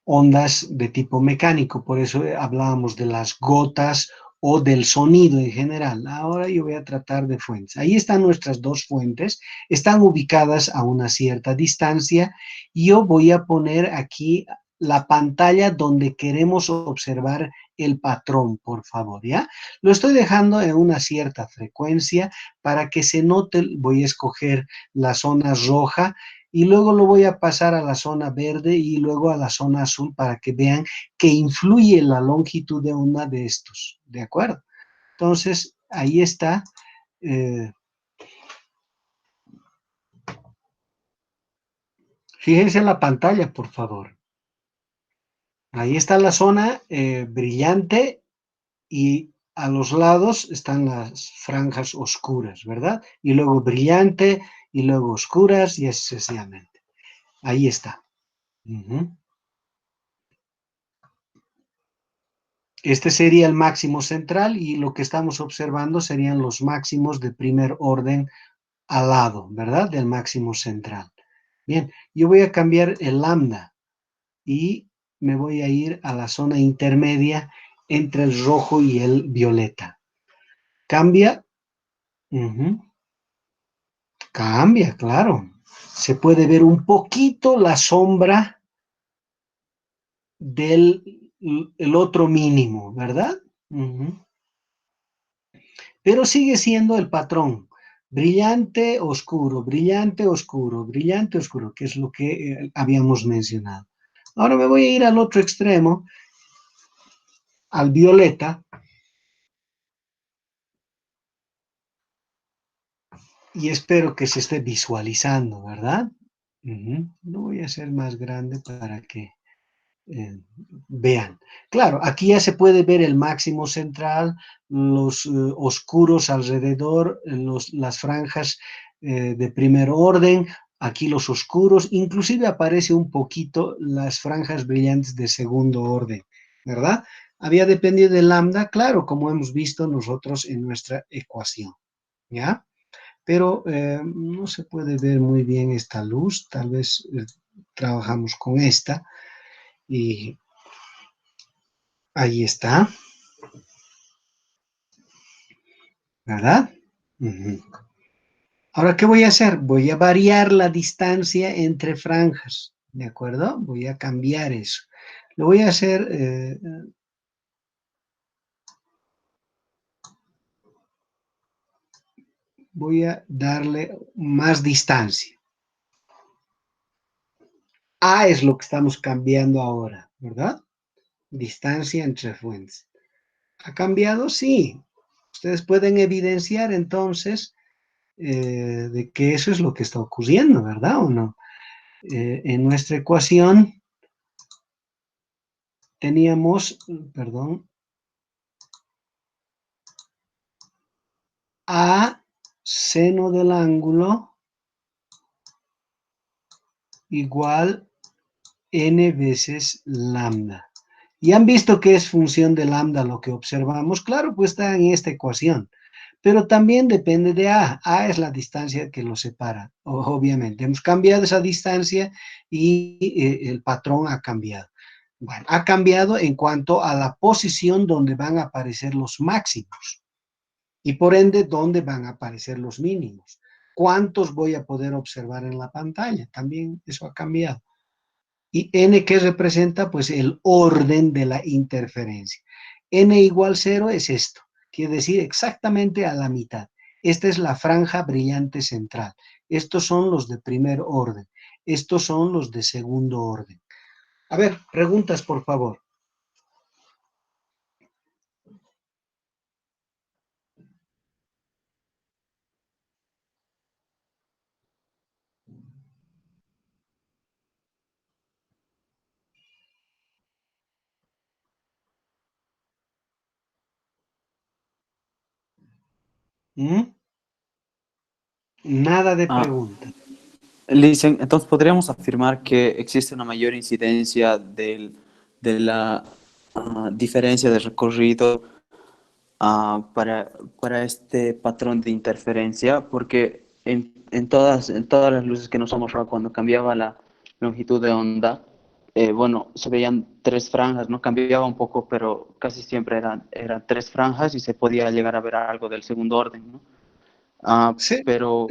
A: ondas de tipo mecánico, por eso hablábamos de las gotas o del sonido en general. Ahora yo voy a tratar de fuentes. Ahí están nuestras dos fuentes, están ubicadas a una cierta distancia. Yo voy a poner aquí la pantalla donde queremos observar el patrón, por favor, ¿ya? Lo estoy dejando en una cierta frecuencia para que se note. Voy a escoger la zona roja y luego lo voy a pasar a la zona verde y luego a la zona azul para que vean que influye la longitud de onda de estos, ¿de acuerdo? Entonces, ahí está. Fíjense en la pantalla, por favor. Ahí está la zona brillante y a los lados están las franjas oscuras, ¿verdad? Y luego brillante y luego oscuras y así sucesivamente. Ahí está. Este sería el máximo central y lo que estamos observando serían los máximos de primer orden al lado, ¿verdad? Del máximo central. Bien, yo voy a cambiar el lambda y me voy a ir a la zona intermedia entre el rojo y el violeta. Cambia. Cambia, claro. Se puede ver un poquito la sombra del el otro mínimo, ¿verdad? Pero sigue siendo el patrón. Brillante, oscuro, brillante, oscuro, brillante, oscuro, que es lo que habíamos mencionado. Ahora me voy a ir al otro extremo, al violeta, y espero que se esté visualizando, ¿verdad? Lo voy a hacer más grande para que vean. Claro, aquí ya se puede ver el máximo central, los oscuros alrededor, las franjas de primer orden, aquí los oscuros, inclusive aparece un poquito las franjas brillantes de segundo orden, ¿verdad? Había dependido de lambda, claro, como hemos visto nosotros en nuestra ecuación, ¿ya? Pero no se puede ver muy bien esta luz, tal vez trabajamos con esta, y ahí está, ¿verdad? Ujú. Ahora, ¿qué voy a hacer? Voy a variar la distancia entre franjas, ¿de acuerdo? Voy a cambiar eso. Lo voy a hacer, voy a darle más distancia. A es lo que estamos cambiando ahora, ¿verdad? Distancia entre fuentes. ¿Ha cambiado? Sí. Ustedes pueden evidenciar entonces de que eso es lo que está ocurriendo, ¿verdad o no? En nuestra ecuación teníamos, perdón, A seno del ángulo igual n veces lambda. ¿Y han visto que es función de lambda lo que observamos? Claro, pues está en esta ecuación, pero también depende de A. A es la distancia que lo separa, obviamente. Hemos cambiado esa distancia y el patrón ha cambiado. Bueno, ha cambiado en cuanto a la posición donde van a aparecer los máximos y por ende dónde van a aparecer los mínimos. ¿Cuántos voy a poder observar en la pantalla? También eso ha cambiado. ¿Y n qué representa? Pues el orden de la interferencia. N igual 0 es esto, quiere decir exactamente a la mitad. Esta es la franja brillante central. Estos son los de primer orden. Estos son los de segundo orden. A ver, preguntas, por favor. ¿Mm? Nada de
E: Ah,
A: pregunta.
E: Licen, entonces podríamos afirmar que existe una mayor incidencia de la diferencia de recorrido para este patrón de interferencia, porque en todas las luces que nos ha mostrado cuando cambiaba la longitud de onda, bueno, se veían tres franjas, ¿no? Cambiaba un poco, pero casi siempre eran tres franjas y se podía llegar a ver algo del segundo orden, ¿no?
A: Sí,
E: Pero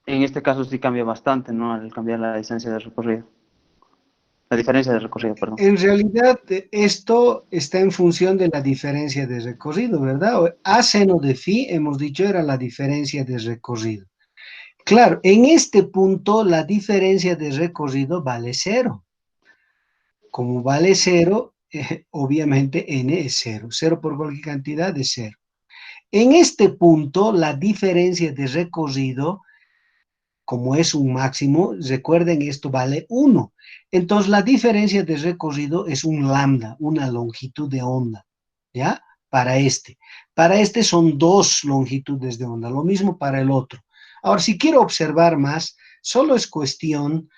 E: en este caso sí cambia bastante, ¿no? Al cambiar la distancia de recorrido. La diferencia de recorrido, perdón.
A: en realidad, esto está en función de la diferencia de recorrido, ¿verdad? A seno de phi, hemos dicho, era la diferencia de recorrido. Claro, en este punto la diferencia de recorrido vale cero. Como vale cero, obviamente n es cero. Cero por cualquier cantidad es cero. En este punto, la diferencia de recorrido, como es un máximo, recuerden, esto vale 1. Entonces, la diferencia de recorrido es un lambda, una longitud de onda, ¿ya? Para este. Para este son dos longitudes de onda, lo mismo para el otro. Ahora, si quiero observar más, solo es cuestión,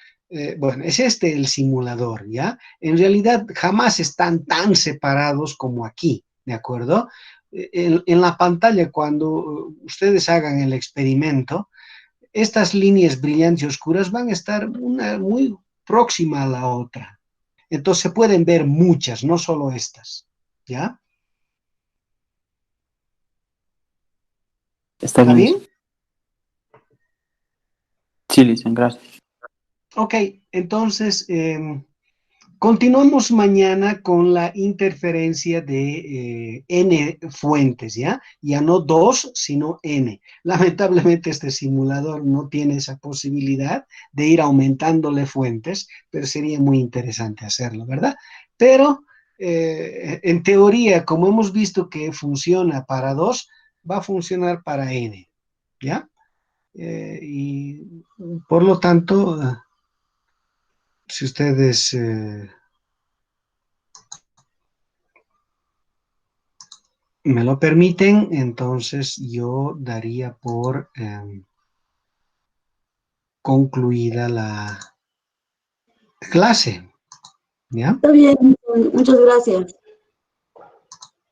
A: bueno, es este el simulador, ¿ya? En realidad, jamás están tan separados como aquí, ¿de acuerdo? En la pantalla, cuando ustedes hagan el experimento, estas líneas brillantes y oscuras van a estar una muy próxima a la otra. Entonces se pueden ver muchas, no solo estas. ¿Ya?
E: Está
A: ¿Está
E: bien.
A: bien?
E: Sí, Licen, gracias.
A: Ok, entonces continuamos mañana con la interferencia de n fuentes, ¿ya? Ya no dos, sino n. Lamentablemente este simulador no tiene esa posibilidad de ir aumentándole fuentes, pero sería muy interesante hacerlo, ¿verdad? Pero en teoría, como hemos visto que funciona para dos, va a funcionar para n, ¿ya? Y por lo tanto, si ustedes... me lo permiten, entonces yo daría por concluida la clase. ¿Ya?
C: Está bien, muchas gracias.